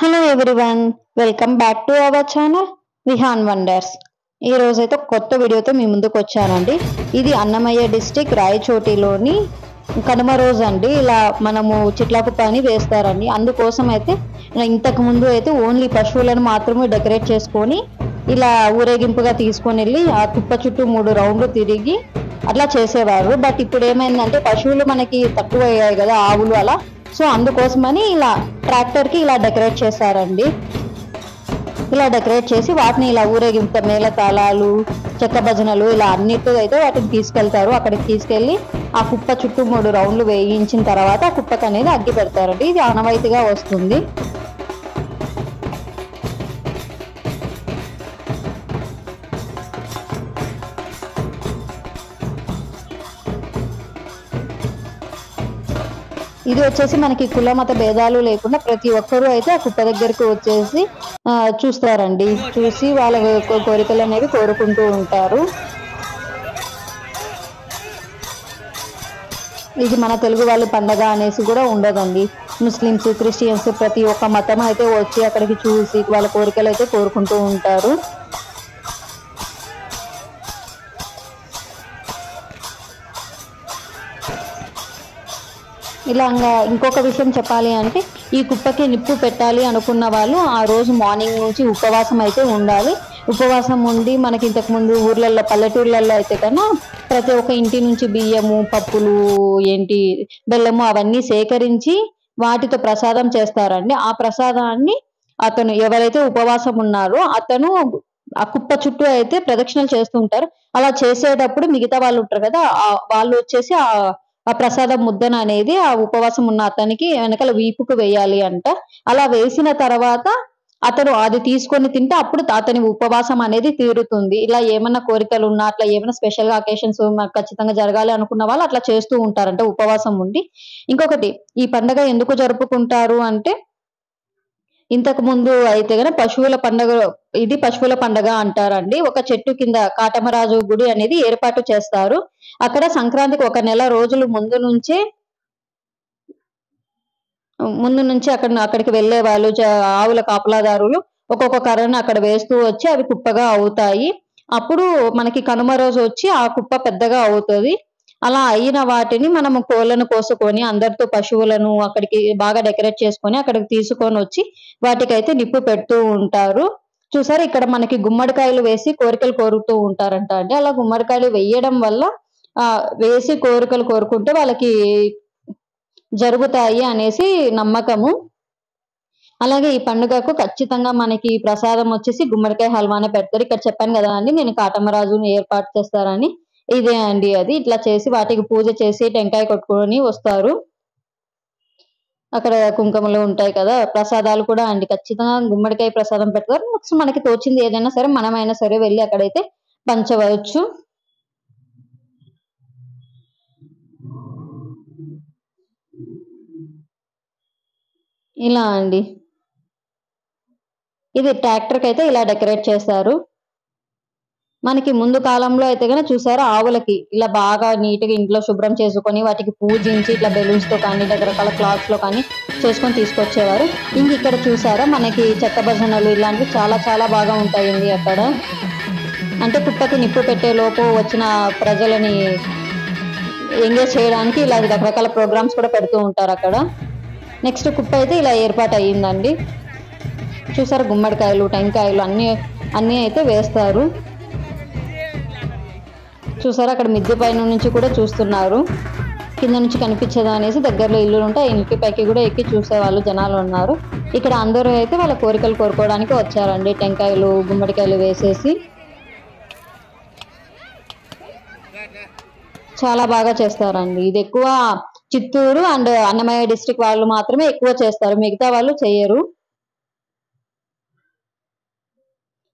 Hello everyone, welcome back to our channel Vihaan wonders. ఈ రోజైతే కొత్త వీడియోతో మీ ముందుకు వచ్చానండి. ఇది అన్నమయ్య డిస్టిక్ రాయచోటిలోని కనుమ రోజు అండి. ఇలా మనము చిట్లకుప్ప అని వేస్తారండి. అందుకోసం అయితే ఇంతకు ముందు అయితే ఓన్లీ పశువులను మాత్రమే డెకరేట్ చేసుకొని ఇలా ఊరేగింపుగా తీసుకొని వెళ్ళి ఆ కుప్ప చుట్టూ 3 రౌండ్లు తిరిగి అట్లా చేసేవారు. బట్ ఇప్పుడు ఏమైందంటే పశువులు మనకి తక్కువ అయ్యాయి కదా, ఆవులు అలా. సో అందుకోసమని ఇలా ట్రాక్టర్ కి ఇలా డెకరేట్ చేశారండి. ఇలా డెకరేట్ చేసి వాటిని ఇలా ఊరేగింపు మేళ తాళాలు, చెక్క భజనలు ఇలా అన్నిటితో అయితే వాటిని తీసుకెళ్తారు. అక్కడికి తీసుకెళ్లి ఆ కుప్ప చుట్టూ 3 రౌండ్లు వేయించిన తర్వాత ఆ కుప్పకు అనేది అగ్గి పెడతారండి. ఇది ఆనవాయితీగా వస్తుంది. ఇది వచ్చేసి మనకి కుల మత భేదాలు లేకుండా ప్రతి ఒక్కరూ అయితే ఆ కుప్ప దగ్గరికి వచ్చేసి చూస్తారండి. చూసి వాళ్ళ కోరికలు అనేవి కోరుకుంటూ ఉంటారు. ఇది మన తెలుగు వాళ్ళ పండగ అనేసి కూడా ఉండదండి. ముస్లిమ్స్, క్రిస్టియన్స్ ప్రతి ఒక్క మతం అయితే వచ్చి అక్కడికి చూసి వాళ్ళ కోరికలు అయితే కోరుకుంటూ ఉంటారు. ఇలా ఇంకొక విషయం చెప్పాలి అంటే, ఈ కుప్పకి నిప్పు పెట్టాలి అనుకున్న వాళ్ళు ఆ రోజు మార్నింగ్ నుంచి ఉపవాసం అయితే ఉండాలి. ఉపవాసం ఉండి మనకి ఇంతకుముందు ఊర్లలో పల్లెటూర్లలో అయితే కన్నా ప్రతి ఒక్క ఇంటి నుంచి బియ్యము, పప్పులు, బెల్లము అవన్నీ సేకరించి వాటితో ప్రసాదం చేస్తారండి. ఆ ప్రసాదాన్ని అతను ఎవరైతే ఉపవాసం ఉన్నారో అతను ఆ కుప్ప చుట్టూ అయితే ప్రదక్షిణలు చేస్తూ ఉంటారు. అలా చేసేటప్పుడు మిగతా వాళ్ళు ఉంటారు కదా, వాళ్ళు వచ్చేసి ఆ ప్రసాదం ముద్దన అనేది ఆ ఉపవాసం ఉన్న అతనికి వెనకాల వీపుకు వేయాలి అంట. అలా వేసిన తర్వాత అతను అది తీసుకొని తింటే అప్పుడు అతని ఉపవాసం అనేది తీరుతుంది. ఇలా ఏమన్నా కోరికలు ఉన్నా, అట్లా ఏమైనా స్పెషల్ గా అకేషన్స్ మాకు ఖచ్చితంగా జరగాలి అనుకున్న వాళ్ళు అట్లా చేస్తూ ఉంటారంట ఉపవాసం ఉండి. ఇంకొకటి, ఈ పండగ ఎందుకు జరుపుకుంటారు అంటే, ఇంతకు ముందు అయితే గన పశువుల పండగ అంటారండి. ఒక చెట్టు కింద కాటమరాజు గుడి అనేది ఏర్పాటు చేస్తారు. అక్కడ సంక్రాంతికి 1 నెల రోజులు ముందు నుంచి అక్కడికి వెళ్లే వాళ్ళు ఆవుల కాపలాదారులు ఒక్కొక్క కర్రను అక్కడ వేస్తూ వచ్చి అవి కుప్పగా అవుతాయి. అప్పుడు మనకి కనుమ రోజు వచ్చి ఆ కుప్ప పెద్దగా అవుతుంది. అలా అయిన వాటిని మనము కోళ్ళను కోసుకొని అందరితో పశువులను అక్కడికి బాగా డెకరేట్ చేసుకొని అక్కడికి తీసుకొని వచ్చి వాటికైతే నిప్పు పెడుతూ ఉంటారు. చూసారు, ఇక్కడ మనకి గుమ్మడికాయలు వేసి కోరికలు కోరుతూ ఉంటారంట అండి. అలా గుమ్మడికాయలు వేయడం వల్ల వేసి కోరికలు కోరుకుంటే వాళ్ళకి జరుగుతాయి అనేసి నమ్మకము. అలాగే ఈ పండుగకు ఖచ్చితంగా మనకి ప్రసాదం వచ్చేసి గుమ్మడికాయ హల్వానే పెడతారు. ఇక్కడ చెప్పాను కదా అండి నేను కాటమరాజుని ఏర్పాటు చేస్తారని. ఇదే అండి అది. ఇట్లా చేసి వాటికి పూజ చేసి టెంకాయ కొట్టుకొని వస్తారు. అక్కడ కుంకుమలు ఉంటాయి కదా, ప్రసాదాలు కూడా అండి ఖచ్చితంగా గుమ్మడికాయ ప్రసాదం పెడతారు. నెక్స్ట్ మనకి తోచింది ఏదైనా సరే మనమైనా సరే వెళ్ళి అక్కడైతే పంచవచ్చు. ఇలా అండి, ఇది ట్రాక్టర్ కి అయితే ఇలా డెకరేట్ చేస్తారు. మనకి ముందు కాలంలో అయితే కనుక చూసారా, ఆవులకి ఇలా బాగా నీట్ గా ఇంట్లో శుభ్రం చేసుకొని వాటికి పూజించి ఇట్లా బెలూన్స్ తో కానీ రకరకాల క్లాత్స్ లో కానీ చేసుకొని తీసుకొచ్చేవారు. ఇంక ఇక్కడ చూసారా మనకి చెక్క భజనలు ఇలాంటివి చాలా చాలా బాగా ఉంటాయండి అక్కడ. అంటే కుప్పకి నిప్పు పెట్టే లోపు వచ్చిన ప్రజలని ఎంగేజ్ చేయడానికి ఇలా రకరకాల ప్రోగ్రామ్స్ కూడా పెడుతూ ఉంటారు అక్కడ. నెక్స్ట్ కుప్ప అయితే ఇలా ఏర్పాటు అయ్యిందండి. చూసారు, గుమ్మడికాయలు, టెంకాయలు అన్నీ అయితే వేస్తారు. చూసారా, అక్కడ మిద్దె పైన నుంచి కూడా చూస్తున్నారు. కింద నుంచి కనిపించదు అనేసి దగ్గరలో ఇల్లులు ఉంటే ఆ ఇంటి పైకి కూడా ఎక్కి చూసే వాళ్ళు జనాలు ఉన్నారు. ఇక్కడ అందరూ అయితే వాళ్ళ కోరికలు కోరుకోవడానికి వచ్చారండి. టెంకాయలు, గుమ్మడికాయలు వేసేసి చాలా బాగా చేస్తారండి. ఇది ఎక్కువ చిత్తూరు అండ్ అన్నమయ్య డిస్ట్రిక్ట్ వాళ్ళు మాత్రమే ఎక్కువ చేస్తారు, మిగతా వాళ్ళు చేయరు.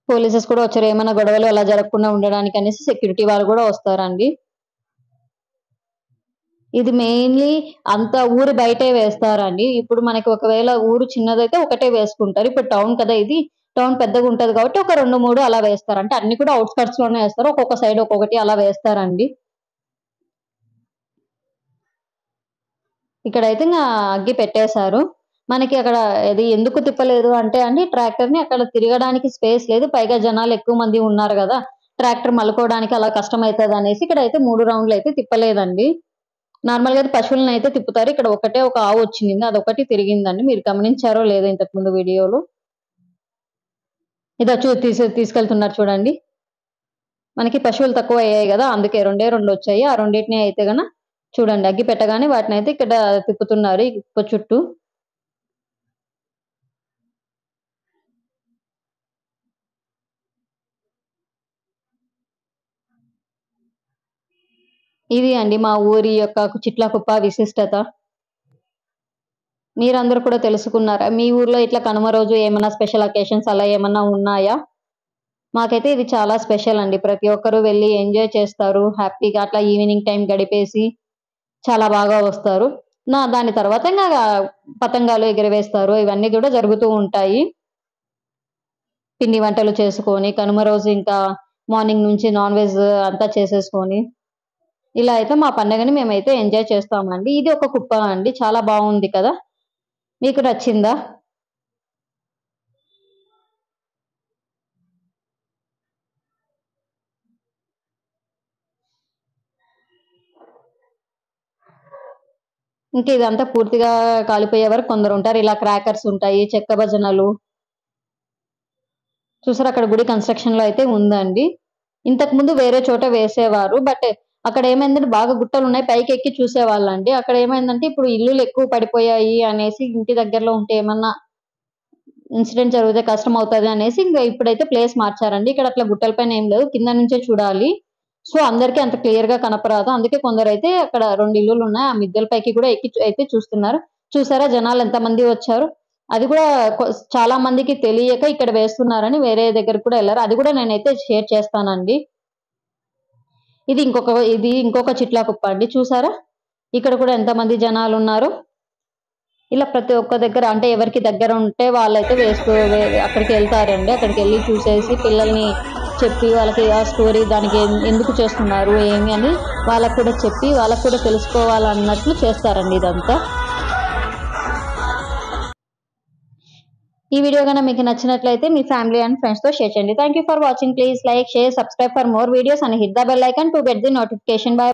పోలీసెస్ కూడా వచ్చారు, ఏమైనా గొడవలు అలా జరగకుండా ఉండడానికి అనేసి సెక్యూరిటీ వాళ్ళు కూడా వస్తారండి. ఇది మెయిన్లీ అంత ఊరు బయటే వేస్తారండి. ఇప్పుడు మనకి ఒకవేళ ఊరు చిన్నదైతే ఒకటే వేసుకుంటారు. ఇప్పుడు టౌన్ కదా, ఇది టౌన్ పెద్దగా ఉంటది కాబట్టి ఒక 2-3 అలా వేస్తారు. అంటే అన్ని కూడా అవుట్స్కట్స్ లోనే వేస్తారు, ఒక్కొక్క సైడ్ ఒక్కొక్కటి అలా వేస్తారండి. ఇక్కడైతే అగ్గి పెట్టేశారు. మనకి అక్కడ అది ఎందుకు తిప్పలేదు అంటే అండి ట్రాక్టర్ ని అక్కడ తిరగడానికి స్పేస్ లేదు, పైగా జనాలు ఎక్కువ మంది ఉన్నారు కదా, ట్రాక్టర్ మలుకోవడానికి అలా కష్టం అవుతుంది అనేసి ఇక్కడ అయితే 3 రౌండ్లు అయితే తిప్పలేదండి. నార్మల్ గా అయితే పశువులను అయితే తిప్పుతారు, ఇక్కడ ఒకటే ఒక ఆవు వచ్చింది, అదొకటి తిరిగిందండి. మీరు గమనించారో లేదో ఇంతకు ముందు వీడియోలో. ఇదో తీసుకెళ్తున్నారు చూడండి. మనకి పశువులు తక్కువ అయ్యాయి కదా, అందుకే రెండు వచ్చాయి. ఆ రెండింటిని అయితే గన చూడండి అగ్గి పెట్టగానే వాటిని అయితే ఇక్కడ తిప్పుతున్నారు ఈ కుప్ప చుట్టూ. ఇది అండి మా ఊరి యొక్క చిట్లకుప్ప విశిష్టత. మీరందరూ కూడా తెలుసుకున్నారా? మీ ఊర్లో ఇట్లా కనుమ రోజు ఏమైనా స్పెషల్ అకేషన్స్ అలా ఏమన్నా ఉన్నాయా? మాకైతే ఇది చాలా స్పెషల్ అండి. ప్రతి ఒక్కరు వెళ్లి ఎంజాయ్ చేస్తారు. హ్యాపీగా అట్లా ఈవినింగ్ టైం గడిపేసి చాలా బాగా వస్తారు. దాని తర్వాత ఇంగా పతంగాలు ఎగరవేస్తారు. ఇవన్నీ కూడా జరుగుతూ ఉంటాయి. పిండి వంటలు చేసుకొని కనుమ రోజు ఇంకా మార్నింగ్ నుంచి నాన్ వెజ్ అంతా చేసేసుకొని ఇలా అయితే మా పండగని మేమైతే ఎంజాయ్ చేస్తామండి. ఇది ఒక కుప్ప అండి. చాలా బాగుంది కదా! మీకు నచ్చిందా? ఇంక ఇదంతా పూర్తిగా కాలిపోయే వరకు కొందరుంటారు. ఇలా క్రాకర్స్ ఉంటాయి, చెక్క భజనలు. చూసారా అక్కడ గుడి కన్‌స్ట్రక్షన్‌లో అయితే ఉందండి. ఇంతకుముందు వేరే చోట వేసేవారు. బట్ అక్కడ ఏమైందంటే బాగా గుట్టలున్నాయి. పైకెక్కి చూసేవాళ్ళండి. అక్కడ ఏమైందంటే ఇప్పుడు ఇల్లులు ఎక్కువ పడిపోయాయి అనేసి ఇంటి దగ్గరలో ఉంటే ఏమన్నా ఇన్సిడెంట్ జరిగితే కష్టమవుతది అనేసి ఇంక ఇప్పుడైతే ప్లేస్ మార్చారండి. ఇక్కడ అట్లా గుట్టల పైన ఏం లేదు, కింద నుంచే చూడాలి. సో, అందరికి అంత క్లియర్‌గా కనపరాదు. అందుకే కొందరైతే అక్కడ 2 ఇల్లులున్నాయి. ఆ మిద్దెల పైకి కూడా ఎక్కి అయితే చూస్తున్నారు. చూసారా జనాలు ఎంతమంది వచ్చారు? అది కూడా కొ చాలా మందికి తెలియక ఇక్కడ వేస్తున్నారని వేరే దగ్గరికి కూడా ఎళ్లారు. అది కూడా నేనైతే షేర్ చేస్తానండి. ఇది ఇంకొక చిట్లా కుప్ప అండి. చూసారా? ఇక్కడ కూడా ఎంతమంది జనాలున్నారో. ఇలా ప్రతి ఒక్క దగ్గర అంటే ఎవరికి దగ్గర ఉంటే వాళ్ళైతే అక్కడికెళ్తారండి. అక్కడికెళ్లి చూసేసి పిల్లల్ని చెప్పి వాళ్ళకి ఆ స్టోరీ దానికి ఎందుకు చేస్తున్నారు, ఏమి అని వాళ్ళకి కూడా చెప్పి వాళ్ళకి కూడా తెలుసుకోవాలన్నట్లు చేస్తారండి ఇదంతా. ఈ వీడియో గన మీకు నచ్చినట్లయితే మీ ఫ్యామిలీ అండ్ ఫ్రెండ్స్‌తో షేర్ చేయండి. Thank you for watching. Please like, share, subscribe for more videos and hit the bell icon to get the notification. By.